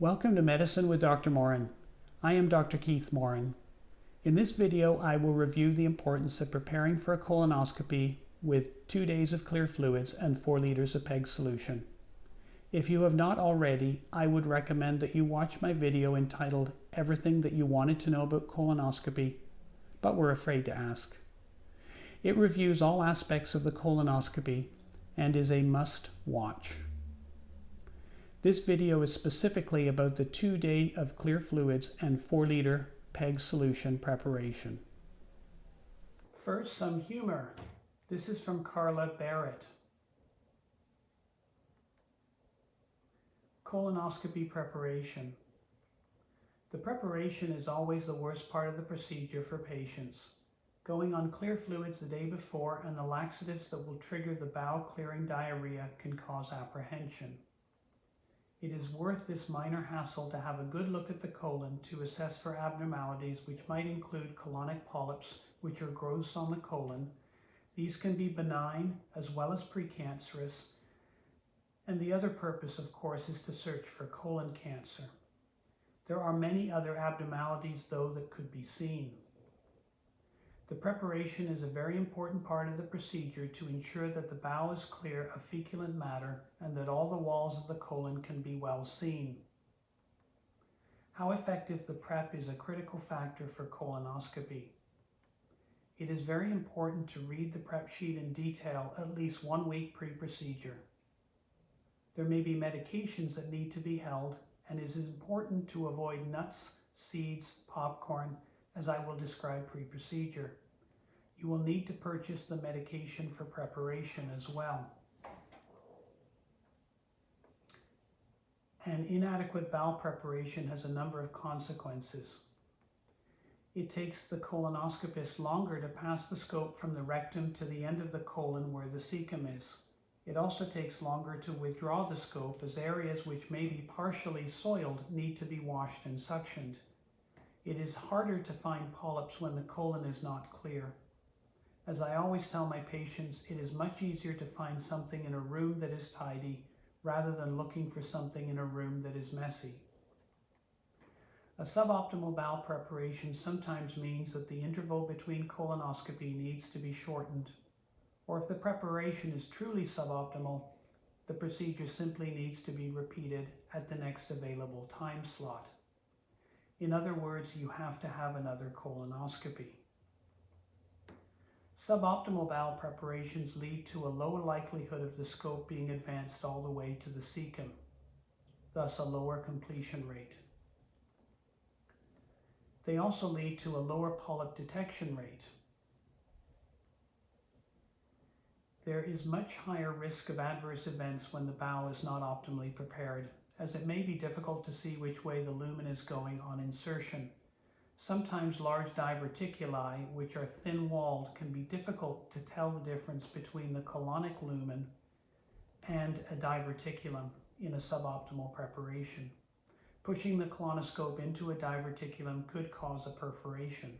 Welcome to Medicine with Dr. Moran. I am Dr. Keith Moran. In this video, I will review the importance of preparing for a colonoscopy with 2 days of clear fluids and 4 liters of PEG solution. If you have not already, I would recommend that you watch my video entitled Everything That You Wanted to Know About Colonoscopy, but were afraid to ask. It reviews all aspects of the colonoscopy and is a must watch. This video is specifically about the 2 day of clear fluids and 4 liter PEG solution preparation. First, some humor. This is from Carla Barrett. Colonoscopy preparation. The preparation is always the worst part of the procedure for patients. Going on clear fluids the day before and the laxatives that will trigger the bowel clearing diarrhea can cause apprehension. It is worth this minor hassle to have a good look at the colon to assess for abnormalities which might include colonic polyps, which are growths on the colon. These can be benign as well as precancerous, and the other purpose, of course, is to search for colon cancer. There are many other abnormalities, though, that could be seen. The preparation is a very important part of the procedure to ensure that the bowel is clear of feculent matter and that all the walls of the colon can be well seen. How effective the prep is a critical factor for colonoscopy. It is very important to read the prep sheet in detail at least 1 week pre-procedure. There may be medications that need to be held, and it is important to avoid nuts, seeds, popcorn, as I will describe pre-procedure. You will need to purchase the medication for preparation as well. An inadequate bowel preparation has a number of consequences. It takes the colonoscopist longer to pass the scope from the rectum to the end of the colon where the cecum is. It also takes longer to withdraw the scope as areas which may be partially soiled need to be washed and suctioned. It is harder to find polyps when the colon is not clear. As I always tell my patients, it is much easier to find something in a room that is tidy rather than looking for something in a room that is messy. A suboptimal bowel preparation sometimes means that the interval between colonoscopy needs to be shortened, or if the preparation is truly suboptimal, the procedure simply needs to be repeated at the next available time slot. In other words, you have to have another colonoscopy. Suboptimal bowel preparations lead to a lower likelihood of the scope being advanced all the way to the cecum, thus a lower completion rate. They also lead to a lower polyp detection rate. There is much higher risk of adverse events when the bowel is not optimally prepared, as it may be difficult to see which way the lumen is going on insertion. Sometimes large diverticuli, which are thin-walled, can be difficult to tell the difference between the colonic lumen and a diverticulum in a suboptimal preparation. Pushing the colonoscope into a diverticulum could cause a perforation.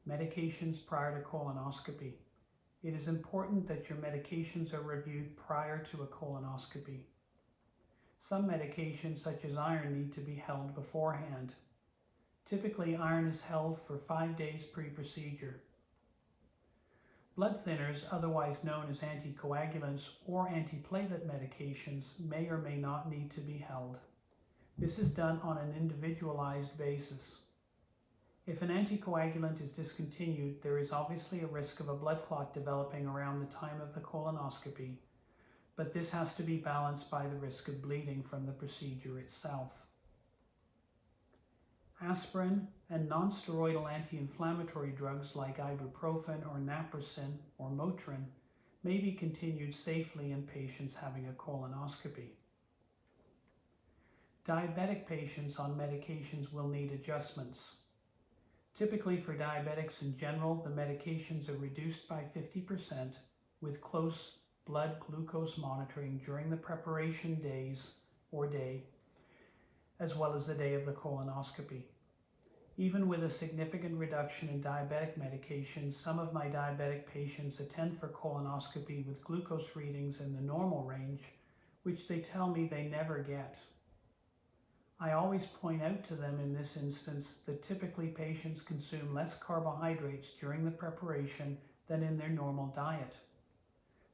Medications prior to colonoscopy. It is important that your medications are reviewed prior to a colonoscopy. Some medications, such as iron, need to be held beforehand. Typically, iron is held for 5 days pre-procedure. Blood thinners, otherwise known as anticoagulants or antiplatelet medications, may or may not need to be held. This is done on an individualized basis. If an anticoagulant is discontinued, there is obviously a risk of a blood clot developing around the time of the colonoscopy, but this has to be balanced by the risk of bleeding from the procedure itself. Aspirin and non-steroidal anti-inflammatory drugs like ibuprofen or naproxen or Motrin may be continued safely in patients having a colonoscopy. Diabetic patients on medications will need adjustments. Typically for diabetics in general, the medications are reduced by 50% with close blood glucose monitoring during the preparation days or day, as well as the day of the colonoscopy. Even with a significant reduction in diabetic medications, some of my diabetic patients attend for colonoscopy with glucose readings in the normal range, which they tell me they never get. I always point out to them in this instance that typically patients consume less carbohydrates during the preparation than in their normal diet.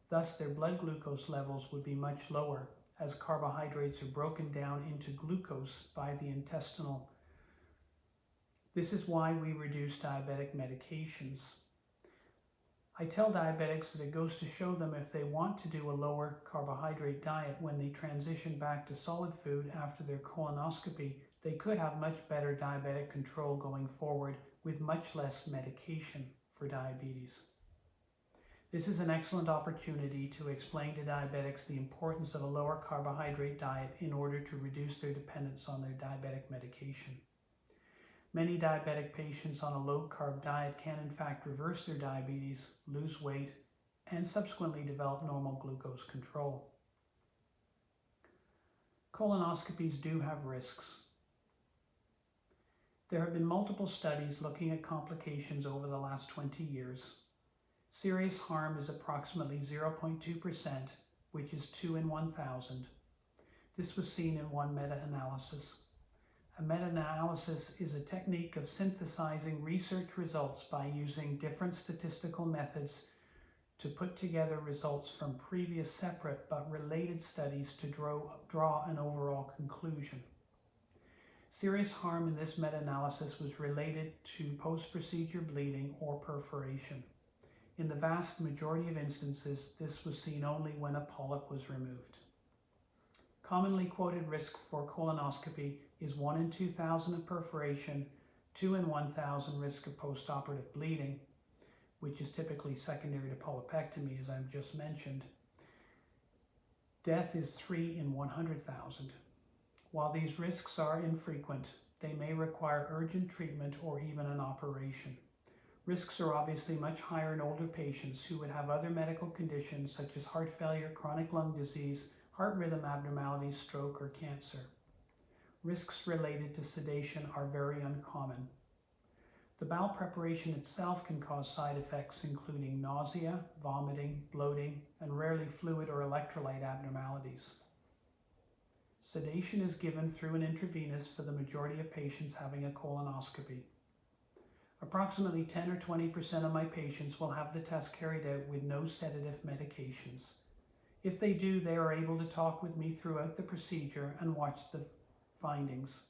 Thus, their blood glucose levels would be much lower, as carbohydrates are broken down into glucose by the intestinal. This is why we reduce diabetic medications. I tell diabetics that it goes to show them if they want to do a lower carbohydrate diet when they transition back to solid food after their colonoscopy, they could have much better diabetic control going forward with much less medication for diabetes. This is an excellent opportunity to explain to diabetics the importance of a lower carbohydrate diet in order to reduce their dependence on their diabetic medication. Many diabetic patients on a low-carb diet can in fact reverse their diabetes, lose weight, and subsequently develop normal glucose control. Colonoscopies do have risks. There have been multiple studies looking at complications over the last 20 years. Serious harm is approximately 0.2%, which is 2 in 1,000. This was seen in one meta-analysis. A meta-analysis is a technique of synthesizing research results by using different statistical methods to put together results from previous separate but related studies to draw an overall conclusion. Serious harm in this meta-analysis was related to post-procedure bleeding or perforation. In the vast majority of instances, this was seen only when a polyp was removed. Commonly quoted risk for colonoscopy is 1 in 2,000 of perforation, 2 in 1,000 risk of postoperative bleeding, which is typically secondary to polypectomy, as I've just mentioned. Death is 3 in 100,000. While these risks are infrequent, they may require urgent treatment or even an operation. Risks are obviously much higher in older patients who would have other medical conditions such as heart failure, chronic lung disease, heart rhythm abnormalities, stroke, or cancer. Risks related to sedation are very uncommon. The bowel preparation itself can cause side effects including nausea, vomiting, bloating, and rarely fluid or electrolyte abnormalities. Sedation is given through an intravenous for the majority of patients having a colonoscopy. Approximately 10 or 20% of my patients will have the test carried out with no sedative medications. If they do, they are able to talk with me throughout the procedure and watch the findings.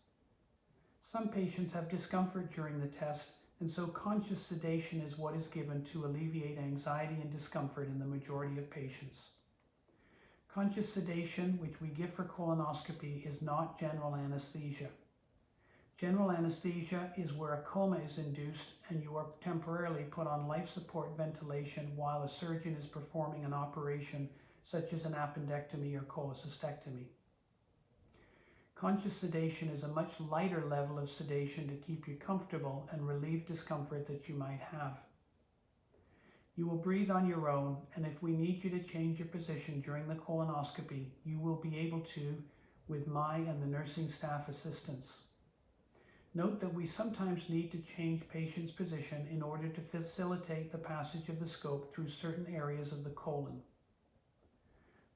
Some patients have discomfort during the test, and so conscious sedation is what is given to alleviate anxiety and discomfort in the majority of patients. Conscious sedation, which we give for colonoscopy, is not general anesthesia. General anesthesia is where a coma is induced and you are temporarily put on life support ventilation while a surgeon is performing an operation such as an appendectomy or cholecystectomy. Conscious sedation is a much lighter level of sedation to keep you comfortable and relieve discomfort that you might have. You will breathe on your own, and if we need you to change your position during the colonoscopy, you will be able to with my and the nursing staff assistance. Note that we sometimes need to change patients' position in order to facilitate the passage of the scope through certain areas of the colon.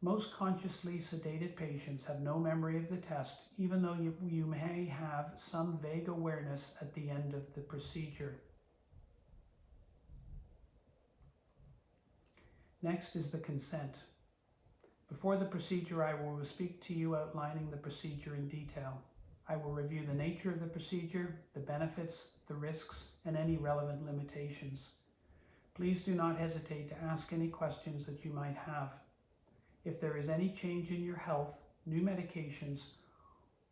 Most consciously sedated patients have no memory of the test, even though you may have some vague awareness at the end of the procedure. Next is the consent. Before the procedure, I will speak to you outlining the procedure in detail. I will review the nature of the procedure, the benefits, the risks, and any relevant limitations. Please do not hesitate to ask any questions that you might have. If there is any change in your health, new medications,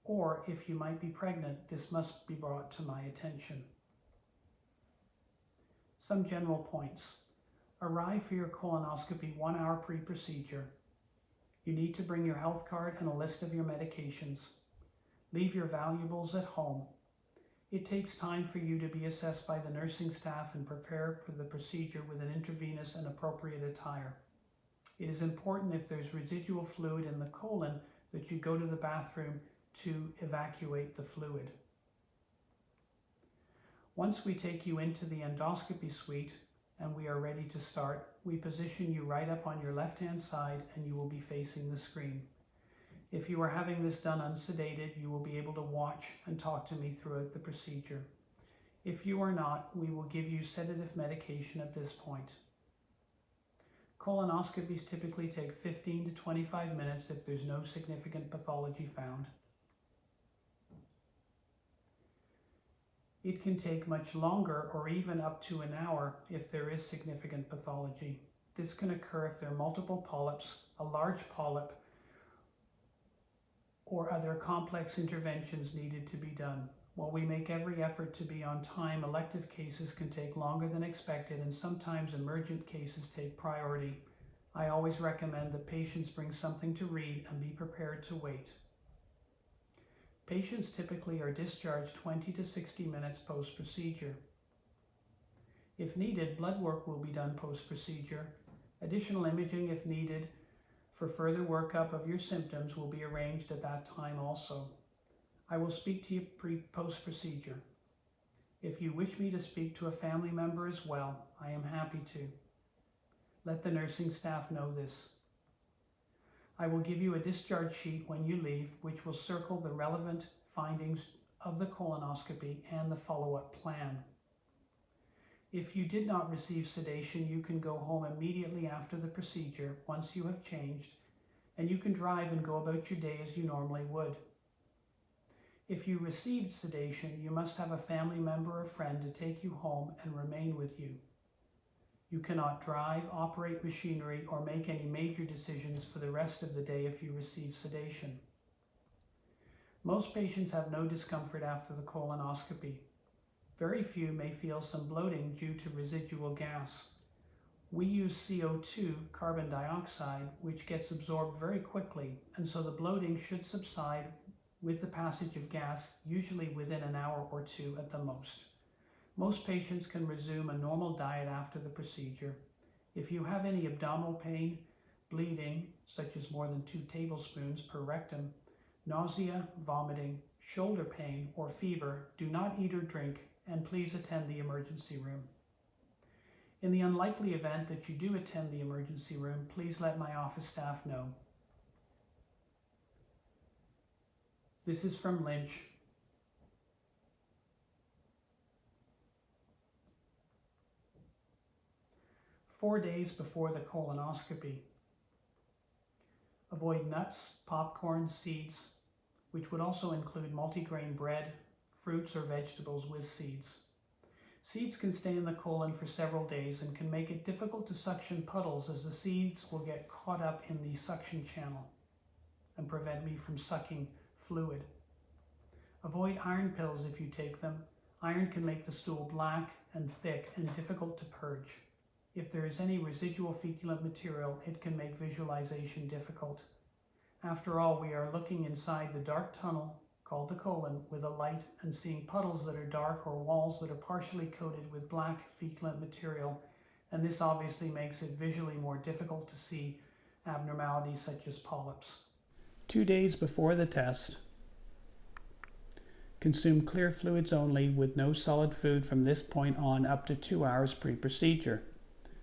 or if you might be pregnant, this must be brought to my attention. Some general points. Arrive for your colonoscopy 1 hour pre-procedure. You need to bring your health card and a list of your medications. Leave your valuables at home. It takes time for you to be assessed by the nursing staff and prepare for the procedure with an intravenous and appropriate attire. It is important if there's residual fluid in the colon that you go to the bathroom to evacuate the fluid. Once we take you into the endoscopy suite and we are ready to start, we position you right up on your left-hand side and you will be facing the screen. If you are having this done unsedated, you will be able to watch and talk to me throughout the procedure. If you are not, we will give you sedative medication at this point. Colonoscopies typically take 15 to 25 minutes if there's no significant pathology found. It can take much longer, or even up to an hour, if there is significant pathology. This can occur if there are multiple polyps, a large polyp, or other complex interventions needed to be done. While we make every effort to be on time, elective cases can take longer than expected, and sometimes emergent cases take priority. I always recommend that patients bring something to read and be prepared to wait. Patients typically are discharged 20 to 60 minutes post-procedure. If needed, blood work will be done post-procedure. Additional imaging, if needed, for further workup of your symptoms will be arranged at that time also. I will speak to you post-procedure. If you wish me to speak to a family member as well, I am happy to. Let the nursing staff know this. I will give you a discharge sheet when you leave, which will circle the relevant findings of the colonoscopy and the follow-up plan. If you did not receive sedation, you can go home immediately after the procedure once you have changed, and you can drive and go about your day as you normally would. If you received sedation, you must have a family member or friend to take you home and remain with you. You cannot drive, operate machinery, or make any major decisions for the rest of the day if you receive sedation. Most patients have no discomfort after the colonoscopy. Very few may feel some bloating due to residual gas. We use CO2, carbon dioxide, which gets absorbed very quickly, and so the bloating should subside with the passage of gas, usually within an hour or two at the most. Most patients can resume a normal diet after the procedure. If you have any abdominal pain, bleeding, such as more than 2 tablespoons per rectum, nausea, vomiting, shoulder pain, or fever, do not eat or drink, and please attend the emergency room. In the unlikely event that you do attend the emergency room, please let my office staff know. This is from Lynch. Four days before the colonoscopy. Avoid nuts, popcorn, seeds, which would also include multigrain bread, fruits or vegetables with seeds. Seeds can stay in the colon for several days and can make it difficult to suction puddles, as the seeds will get caught up in the suction channel and prevent me from sucking fluid. Avoid iron pills if you take them. Iron can make the stool black and thick and difficult to purge. If there is any residual feculent material, it can make visualization difficult. After all, we are looking inside the dark tunnel called the colon with a light and seeing puddles that are dark or walls that are partially coated with black feculent material, and this obviously makes it visually more difficult to see abnormalities such as polyps. 2 days before the test, consume clear fluids only with no solid food from this point on up to 2 hours pre-procedure.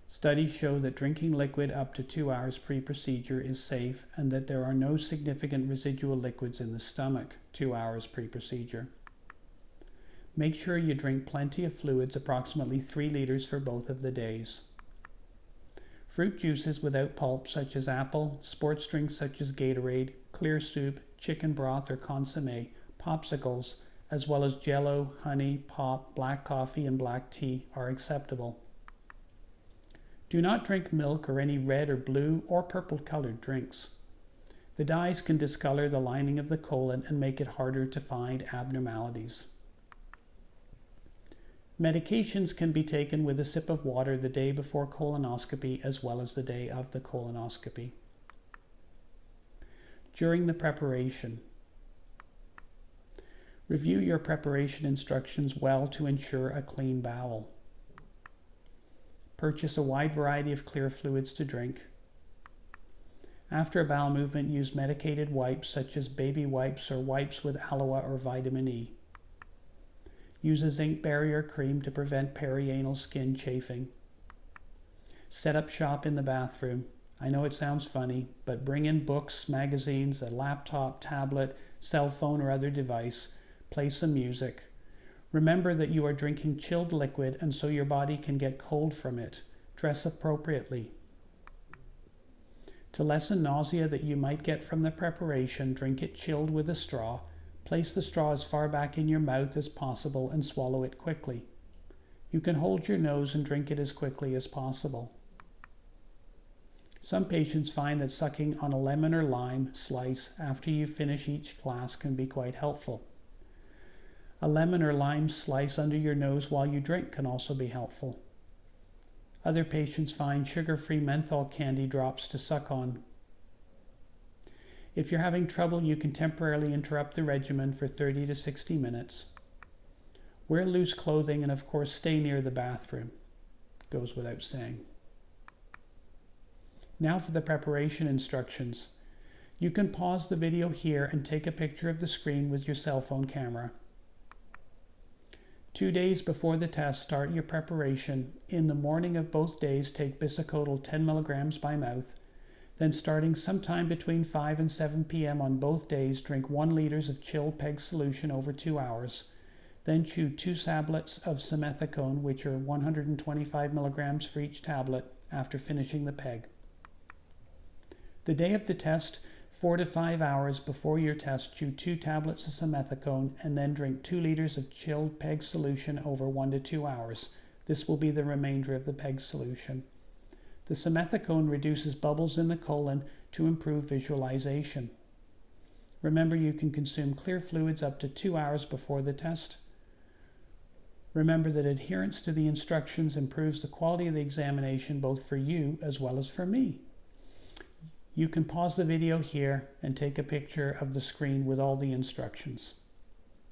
Studies show that drinking liquid up to 2 hours pre-procedure is safe and that there are no significant residual liquids in the stomach 2 hours pre-procedure. Make sure you drink plenty of fluids, approximately 3 liters for both of the days. Fruit juices without pulp such as apple, sports drinks such as Gatorade, clear soup, chicken broth or consommé, popsicles, as well as Jell-O, honey, pop, black coffee and black tea are acceptable. Do not drink milk or any red or blue or purple colored drinks. The dyes can discolor the lining of the colon and make it harder to find abnormalities. Medications can be taken with a sip of water the day before colonoscopy as well as the day of the colonoscopy. During the preparation, review your preparation instructions well to ensure a clean bowel. Purchase a wide variety of clear fluids to drink. After a bowel movement, use medicated wipes such as baby wipes or wipes with aloe or vitamin E. Use a zinc barrier cream to prevent perianal skin chafing. Set up shop in the bathroom. I know it sounds funny, but bring in books, magazines, a laptop, tablet, cell phone, or other device. Play some music. Remember that you are drinking chilled liquid, and so your body can get cold from it. Dress appropriately. To lessen nausea that you might get from the preparation, drink it chilled with a straw. Place the straw as far back in your mouth as possible and swallow it quickly. You can hold your nose and drink it as quickly as possible. Some patients find that sucking on a lemon or lime slice after you finish each glass can be quite helpful. A lemon or lime slice under your nose while you drink can also be helpful. Other patients find sugar-free menthol candy drops to suck on. If you're having trouble, you can temporarily interrupt the regimen for 30 to 60 minutes. Wear loose clothing and of course stay near the bathroom. Goes without saying. Now for the preparation instructions. You can pause the video here and take a picture of the screen with your cell phone camera. 2 days before the test, start your preparation. In the morning of both days, take bisacodyl 10 milligrams by mouth. Then starting sometime between 5 and 7 p.m. on both days, drink 1 liter of chilled PEG solution over 2 hours. Then chew 2 tablets of simethicone, which are 125 milligrams for each tablet, after finishing the PEG. The day of the test, 4 to 5 hours before your test, chew 2 tablets of simethicone and then drink 2 liters of chilled PEG solution over 1 to 2 hours. This will be the remainder of the PEG solution. The simethicone reduces bubbles in the colon to improve visualization. Remember, you can consume clear fluids up to 2 hours before the test. Remember that adherence to the instructions improves the quality of the examination both for you as well as for me. You can pause the video here and take a picture of the screen with all the instructions,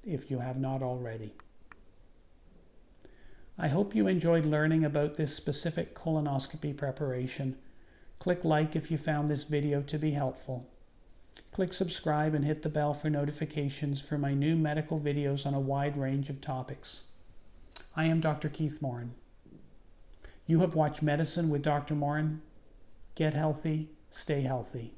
if you have not already. I hope you enjoyed learning about this specific colonoscopy preparation. Click like if you found this video to be helpful. Click subscribe and hit the bell for notifications for my new medical videos on a wide range of topics. I am Dr. Keith Moran. You have watched Medicine with Dr. Moran. Get healthy. Stay healthy.